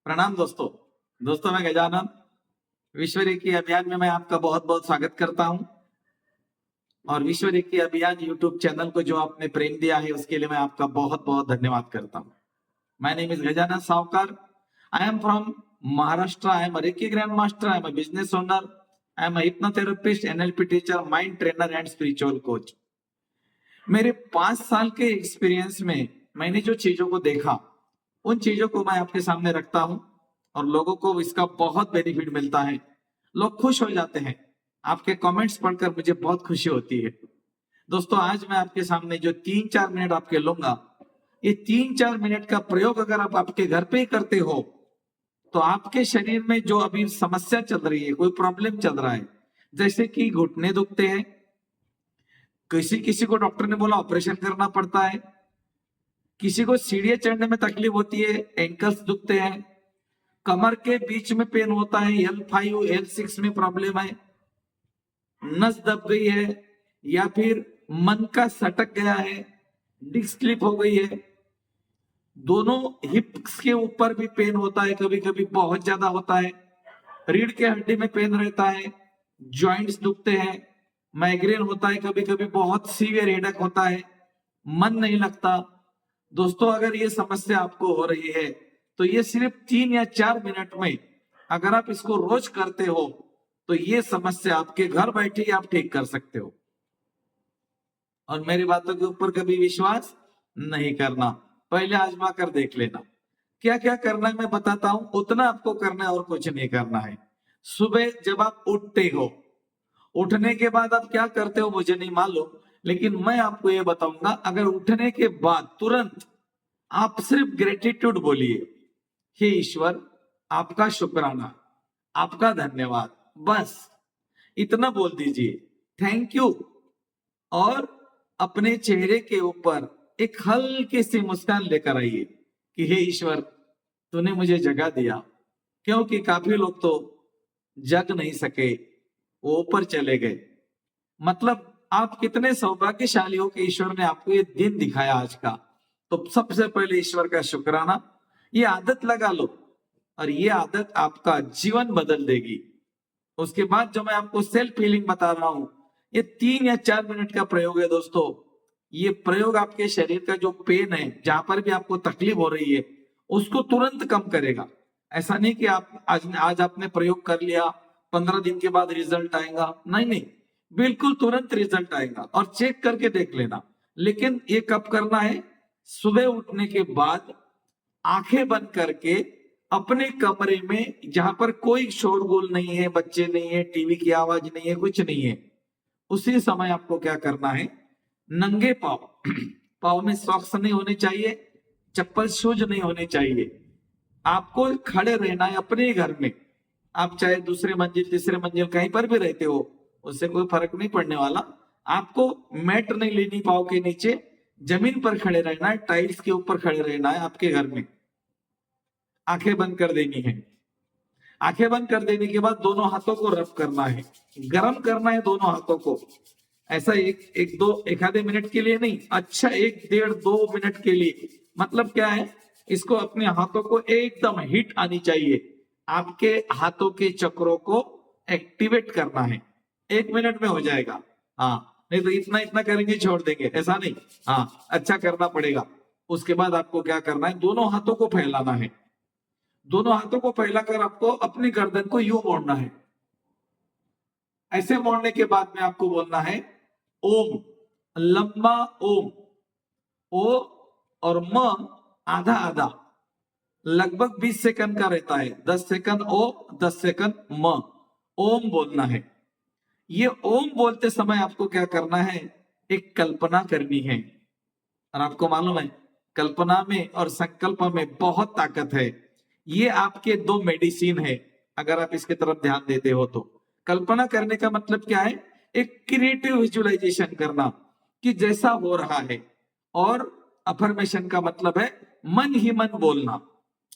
प्रणाम दोस्तों। दोस्तों मैं गजानन विश्व रेखी अभियान में मैं आपका बहुत बहुत स्वागत करता हूं और विश्व रेखी अभियान यूट्यूब चैनल को जो आपने प्रेम दिया है उसके लिए मैं आपका बहुत बहुत धन्यवाद करता हूं। माय नेम इज गजानन सावकार। I am from Maharashtra. I am a reiki grand master. I am a business owner. I am a hypnotherapist, NLP teacher, mind trainer and spiritual coach. मेरे 5 साल के एक्सपीरियंस में मैंने जो चीजों को देखा उन चीजों को मैं आपके सामने रखता हूं और लोगों को इसका बहुत बेनिफिट मिलता है। लोग खुश हो जाते हैं। आपके कमेंट्स पढ़कर मुझे बहुत खुशी होती है। दोस्तों आज मैं आपके सामने जो 3-4 मिनट आपके लूंगा, ये 3-4 मिनट का प्रयोग अगर आप आपके घर पे ही करते हो तो आपके शरीर में जो अभी समस्या चल रही है, कोई प्रॉब्लम चल रहा है, जैसे कि घुटने दुखते हैं, किसी किसी को डॉक्टर ने बोला ऑपरेशन करना पड़ता है, किसी को सीढ़ियां चढ़ने में तकलीफ होती है, एंकल्स दुखते हैं, कमर के बीच में पेन होता है, L5 L6 में प्रॉब्लम है, नस दब गई है या फिर मन का सटक गया है, डिस्क स्लिप हो गई है, दोनों हिप्स के ऊपर भी पेन होता है, कभी कभी बहुत ज्यादा होता है, रीढ़ के हड्डी में पेन रहता है, जॉइंट्स दुखते हैं, माइग्रेन होता है, कभी कभी बहुत सीवियर हेडेक होता है, मन नहीं लगता। दोस्तों अगर ये समस्या आपको हो रही है तो ये सिर्फ 3 या 4 मिनट में अगर आप इसको रोज करते हो तो ये समस्या आपके घर बैठे ही आप ठीक कर सकते हो। और मेरी बातों के ऊपर कभी विश्वास नहीं करना, पहले आजमा कर देख लेना। क्या क्या करना है मैं बताता हूं, उतना आपको करना है और कुछ नहीं करना है। सुबह जब आप उठते हो, उठने के बाद आप क्या करते हो मुझे नहीं मालूम, लेकिन मैं आपको ये बताऊंगा, अगर उठने के बाद तुरंत आप सिर्फ ग्रेटिट्यूड बोलिए, हे ईश्वर आपका शुक्राना, आपका धन्यवाद, बस इतना बोल दीजिए, थैंक यू। और अपने चेहरे के ऊपर एक हल्की सी मुस्कान लेकर आइए कि हे ईश्वर तूने मुझे जगा दिया, क्योंकि काफी लोग तो जग नहीं सके, वो ऊपर चले गए। मतलब आप कितने सौभाग्यशाली हो कि ईश्वर ने आपको ये दिन दिखाया आज का। तो सबसे पहले ईश्वर का शुक्राना, ये आदत लगा लो और ये आदत आपका जीवन बदल देगी। उसके बाद जो मैं आपको सेल्फ हीलिंग बता रहा हूं, ये 3 या 4 मिनट का प्रयोग है दोस्तों। ये प्रयोग आपके शरीर का जो पेन है, जहां पर भी आपको तकलीफ हो रही है, उसको तुरंत कम करेगा। ऐसा नहीं कि आप आज आपने प्रयोग कर लिया, 15 दिन के बाद रिजल्ट आएगा, नहीं नहीं, बिल्कुल तुरंत रिजल्ट आएगा और चेक करके देख लेना। लेकिन ये कब करना है? सुबह उठने के बाद आंखें बंद करके अपने कमरे में जहां पर कोई शोरगुल नहीं है, बच्चे नहीं है, टीवी की आवाज नहीं है, कुछ नहीं है, उसी समय आपको क्या करना है, नंगे पाव पाव में सॉक्स नहीं होने चाहिए, चप्पल शूज नहीं होने चाहिए, आपको खड़े रहना है अपने घर में। आप चाहे दूसरे मंजिल तीसरे मंजिल कहीं पर भी रहते हो, उससे कोई फर्क नहीं पड़ने वाला। आपको मैट नहीं लेनी पाव के नीचे, जमीन पर खड़े रहना है, टाइल्स के ऊपर खड़े रहना है आपके घर में। आंखें बंद कर देनी है। आंखें बंद कर देने के बाद दोनों हाथों को रब करना है, गर्म करना है दोनों हाथों को। ऐसा एक आधे मिनट के लिए नहीं, अच्छा 1-1.5-2 मिनट के लिए। मतलब क्या है, इसको अपने हाथों को एकदम हिट आनी चाहिए, आपके हाथों के चक्रों को एक्टिवेट करना है। 1 मिनट में हो जाएगा। हाँ, नहीं तो इतना इतना करेंगे छोड़ देंगे, ऐसा नहीं। हाँ, अच्छा करना पड़ेगा। उसके बाद आपको क्या करना है, दोनों हाथों को फैलाना है। दोनों हाथों को फैलाकर आपको अपनी गर्दन को यूं मोड़ना है। ऐसे मोड़ने के बाद में आपको बोलना है ओम, लंबा ओम, ओ और म आधा आधा, लगभग 20 सेकंड का रहता है। 10 सेकंड ओ, 10 सेकंड म, ओम बोलना है। ये ओम बोलते समय आपको क्या करना है, एक कल्पना करनी है। और आपको मालूम है कल्पना में और संकल्प में बहुत ताकत है। ये आपके 2 मेडिसिन है अगर आप इसके तरफ ध्यान देते हो तो। कल्पना करने का मतलब क्या है, एक क्रिएटिव विजुअलाइजेशन करना कि जैसा हो रहा है। और अफर्मेशन का मतलब है मन ही मन बोलना।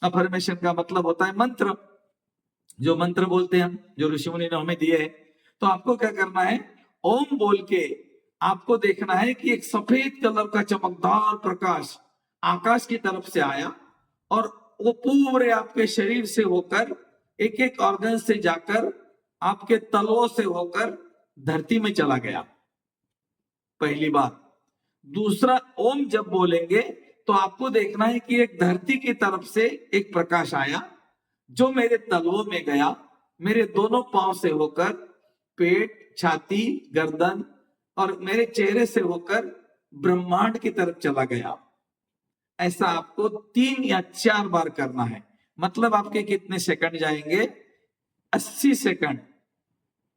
अफर्मेशन का मतलब होता है मंत्र, जो मंत्र बोलते हैं हम, जो ऋषि मुनि ने हमें दिए हैं। तो आपको क्या करना है, ओम बोल के आपको देखना है कि एक सफेद कलर का चमकदार प्रकाश आकाश की तरफ से आया और वो पूरे आपके शरीर से होकर एक एक ऑर्गन से जाकर आपके तलवों से होकर धरती में चला गया। पहली बात। दूसरा, ओम जब बोलेंगे तो आपको देखना है कि एक धरती की तरफ से एक प्रकाश आया जो मेरे तलवों में गया, मेरे दोनों पांव से होकर पेट, छाती, गर्दन और मेरे चेहरे से होकर ब्रह्मांड की तरफ चला गया। ऐसा आपको 3 या 4 बार करना है। मतलब आपके कितने सेकंड जाएंगे? 80 सेकंड।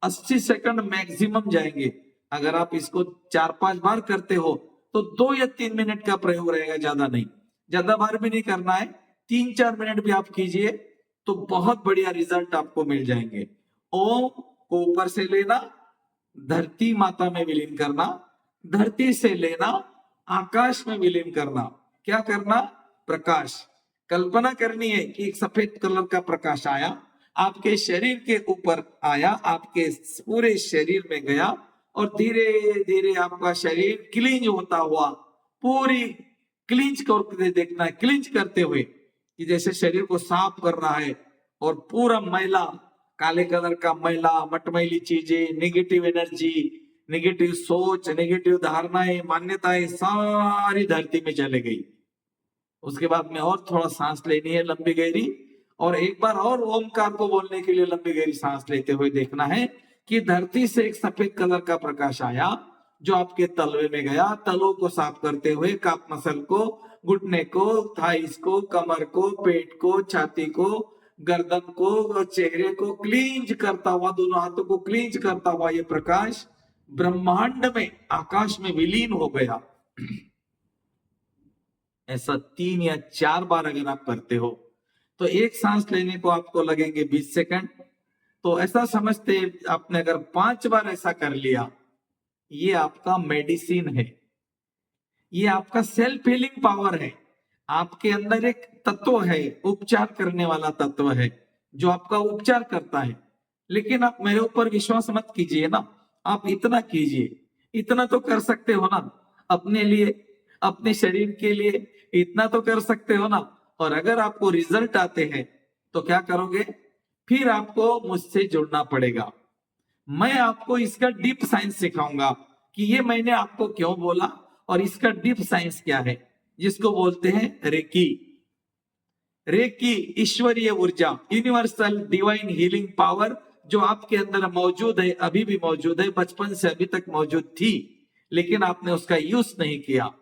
80 सेकंड मैक्सिमम जाएंगे। अगर आप इसको 4-5 बार करते हो तो 2 या 3 मिनट का प्रयोग रहेगा, ज्यादा नहीं। ज्यादा बार भी नहीं करना है, 3-4 मिनट भी आप कीजिए तो बहुत बढ़िया रिजल्ट आपको मिल जाएंगे। ओम को ऊपर से लेना, धरती माता में विलीन करना, धरती से लेना, आकाश में विलीन करना। क्या करना? प्रकाश। कल्पना करनी है कि एक सफेद कलर का प्रकाश आया, आपके शरीर के ऊपर आया, आपके पूरे शरीर में गया और धीरे धीरे आपका शरीर क्लींज होता हुआ, पूरी क्लींज करके देखना है, क्लींज करते हुए कि जैसे शरीर को साफ कर रहा है और पूरा मैला, काले कलर का मैला, मटमैली चीजें, नेगेटिव एनर्जी, नेगेटिव सोच, नेगेटिव धारणाएं, मान्यताएं सारी धरती में चले गई। उसके बाद में और थोड़ा सांस लेनी है लंबी गहरी, और एक बार और ओमकार को बोलने के लिए लंबी गहरी सांस लेते हुए देखना है कि धरती से एक सफेद कलर का प्रकाश आया जो आपके तलवे में गया, तलों को साफ करते हुए काफ मसल को, घुटने को, थाइस को, कमर को, पेट को, छाती को, गर्दन को और चेहरे को क्लींज करता हुआ, दोनों हाथों को क्लींज करता हुआ ये प्रकाश ब्रह्मांड में, आकाश में विलीन हो गया। ऐसा 3 या 4 बार अगर आप करते हो तो एक सांस लेने को आपको लगेंगे 20 सेकंड। तो ऐसा समझते आपने अगर 5 बार ऐसा कर लिया, ये आपका मेडिसिन है, ये आपका सेल्फ हीलिंग पावर है। आपके अंदर एक तत्व है, उपचार करने वाला तत्व है जो आपका उपचार करता है। लेकिन आप मेरे ऊपर विश्वास मत कीजिए ना, आप इतना कीजिए, इतना तो कर सकते हो ना अपने लिए, अपने शरीर के लिए, इतना तो कर सकते हो ना। और अगर आपको रिजल्ट आते हैं तो क्या करोगे? फिर आपको मुझसे जुड़ना पड़ेगा। मैं आपको इसका डीप साइंस सिखाऊंगा कि ये मैंने आपको क्यों बोला और इसका डीप साइंस क्या है, जिसको बोलते हैं रेकी। रेकी ईश्वरीय ऊर्जा, यूनिवर्सल डिवाइन हीलिंग पावर जो आपके अंदर मौजूद है, अभी भी मौजूद है, बचपन से अभी तक मौजूद थी, लेकिन आपने उसका यूज नहीं किया।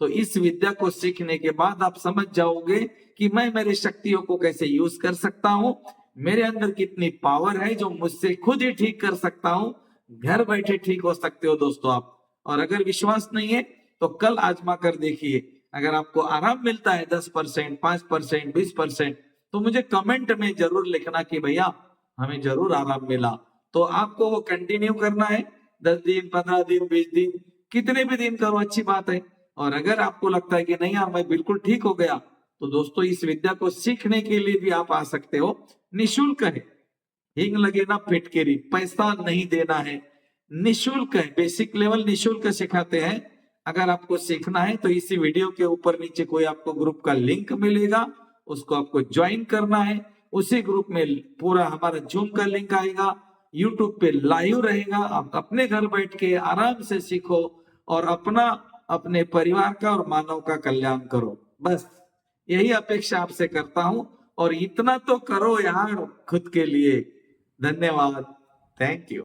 तो इस विद्या को सीखने के बाद आप समझ जाओगे कि मैं मेरे शक्तियों को कैसे यूज कर सकता हूं, मेरे अंदर कितनी पावर है जो मुझसे खुद ही ठीक कर सकता हूं। घर बैठे ठीक हो सकते हो दोस्तों आप। और अगर विश्वास नहीं है तो कल आजमा कर देखिए। अगर आपको आराम मिलता है 10%, 5%, 20%, तो मुझे कमेंट में जरूर लिखना कि भैया हमें जरूर आराम मिला। तो आपको वो कंटिन्यू करना है, 10 दिन, 15 दिन, 20 दिन, कितने भी दिन करो, अच्छी बात है। और अगर आपको लगता है कि नहीं यार मैं बिल्कुल ठीक हो गया, तो दोस्तों इस विद्या को सीखने के लिए भी आप आ सकते हो। निशुल्क है, हिंग लगे ना फिटकेरी, पैसा नहीं देना है, निशुल्क है, बेसिक लेवल निशुल्क सिखाते हैं। अगर आपको सीखना है तो इसी वीडियो के ऊपर नीचे कोई आपको ग्रुप का लिंक मिलेगा, उसको आपको ज्वाइन करना है। उसी ग्रुप में पूरा हमारा जूम का लिंक आएगा, यूट्यूब पे लाइव रहेगा। आप अपने घर बैठ के आराम से सीखो और अपना, अपने परिवार का और मानव का कल्याण करो। बस यही अपेक्षा आपसे करता हूं, और इतना तो करो यार खुद के लिए। धन्यवाद, थैंक यू।